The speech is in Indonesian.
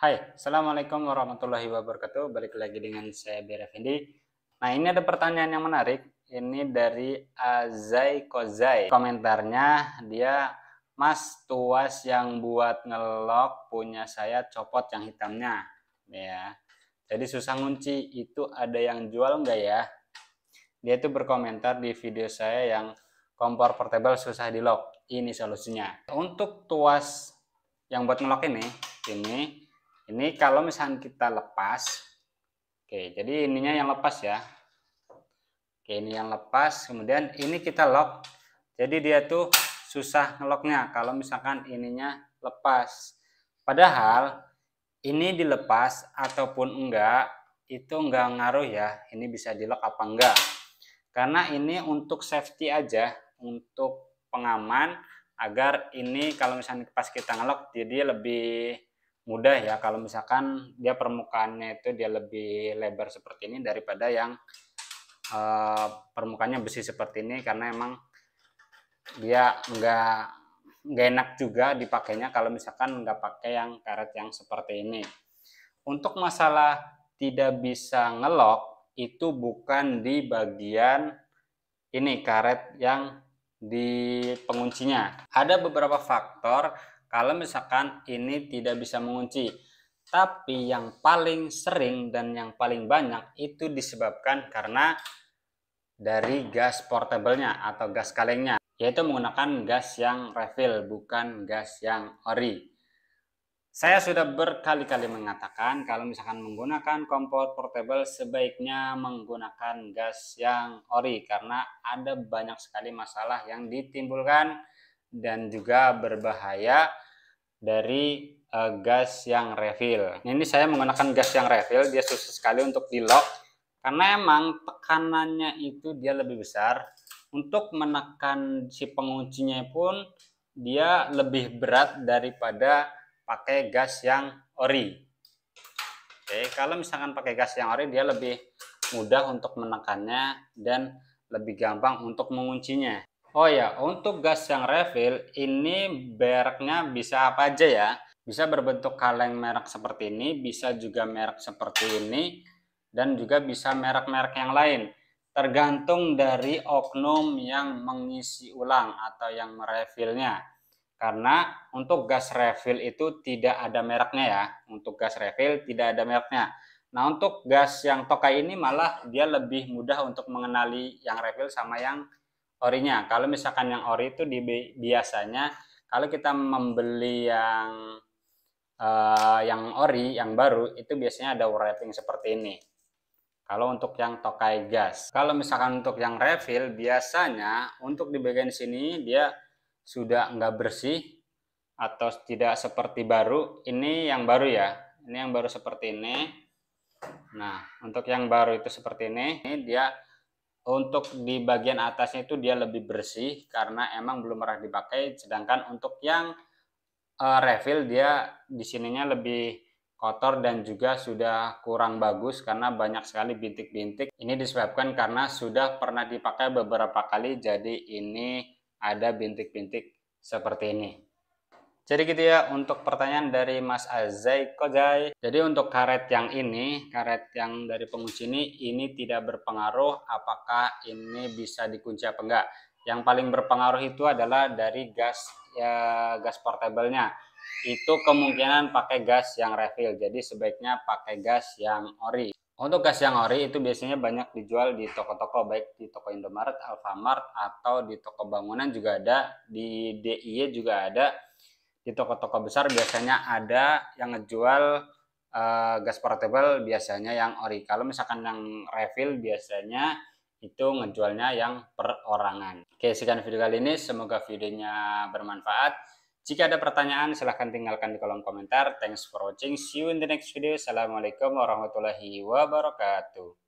Hai, Assalamualaikum warahmatullahi wabarakatuh. Balik lagi dengan saya Bir Effendi. Nah, ini ada pertanyaan yang menarik. Ini dari Azai Kozai. Komentarnya, dia, Mas, tuas yang buat ngelok punya saya copot yang hitamnya. Ya, jadi susah ngunci. Itu ada yang jual nggak ya? Dia itu berkomentar di video saya yang kompor portable susah di lock. Ini solusinya. Untuk tuas yang buat ngelok ini kalau misalnya kita lepas, oke, jadi ininya yang lepas ya. Oke, ini yang lepas, kemudian ini kita lock. Jadi dia tuh susah ngeloknya kalau misalkan ininya lepas. Padahal ini dilepas ataupun enggak, itu enggak ngaruh ya. Ini bisa di lock apa enggak. Karena ini untuk safety aja, untuk pengaman agar ini kalau misalnya pas kita ngelok jadi lebih mudah ya, kalau misalkan dia permukaannya itu dia lebih lebar seperti ini daripada yang permukaannya besi seperti ini, karena emang dia nggak enak juga dipakainya kalau misalkan nggak pakai yang karet yang seperti ini. Untuk masalah tidak bisa ngelok itu bukan di bagian ini karet yang di penguncinya. Ada beberapa faktor kalau misalkan ini tidak bisa mengunci. Tapi yang paling sering dan yang paling banyak itu disebabkan karena dari gas portable-nya atau gas kalengnya, yaitu menggunakan gas yang refill, bukan gas yang ori. Saya sudah berkali-kali mengatakan kalau misalkan menggunakan kompor portable sebaiknya menggunakan gas yang ori, karena ada banyak sekali masalah yang ditimbulkan dan juga berbahaya dari gas yang refill. Ini saya menggunakan gas yang refill, dia susah sekali untuk di lock karena emang tekanannya itu dia lebih besar. Untuk menekan si penguncinya pun dia lebih berat daripada pakai gas yang ori. Oke, kalau misalkan pakai gas yang ori dia lebih mudah untuk menekannya dan lebih gampang untuk menguncinya. Oh ya, untuk gas yang refill ini mereknya bisa apa aja ya? Bisa berbentuk kaleng merek seperti ini, bisa juga merek seperti ini, dan juga bisa merek-merek yang lain. Tergantung dari oknum yang mengisi ulang atau yang merefillnya. Karena untuk gas refill itu tidak ada mereknya ya. Untuk gas refill tidak ada mereknya. Nah, untuk gas yang tokai ini malah dia lebih mudah untuk mengenali yang refill sama yang orinya. Kalau misalkan yang ori itu biasanya kalau kita membeli yang ori, yang baru, itu biasanya ada wrapping seperti ini. Kalau untuk yang tokai gas. Kalau misalkan untuk yang refill, biasanya untuk di bagian sini dia sudah nggak bersih atau tidak seperti baru. Ini yang baru ya. Ini yang baru seperti ini. Nah, untuk yang baru itu seperti ini dia untuk di bagian atasnya itu dia lebih bersih karena emang belum pernah dipakai. Sedangkan untuk yang refill dia di sininya lebih kotor dan juga sudah kurang bagus karena banyak sekali bintik-bintik. Ini disebabkan karena sudah pernah dipakai beberapa kali, jadi ini ada bintik-bintik seperti ini. Jadi gitu ya untuk pertanyaan dari Mas Azai Kozai. Jadi untuk karet yang ini, karet yang dari pengunci ini tidak berpengaruh apakah ini bisa dikunci apa enggak. Yang paling berpengaruh itu adalah dari gas ya, gas portable-nya. Itu kemungkinan pakai gas yang refill. Jadi sebaiknya pakai gas yang ori. Untuk gas yang ori itu biasanya banyak dijual di toko-toko, baik di toko Indomaret, Alfamart, atau di toko bangunan juga ada, di DIY juga ada. Di toko-toko besar biasanya ada yang ngejual gas portable, biasanya yang ori. Kalau misalkan yang refill biasanya itu ngejualnya yang perorangan. Oke, sekian video kali ini, semoga videonya bermanfaat. Jika ada pertanyaan silahkan tinggalkan di kolom komentar. Thanks for watching, see you in the next video. Assalamualaikum warahmatullahi wabarakatuh.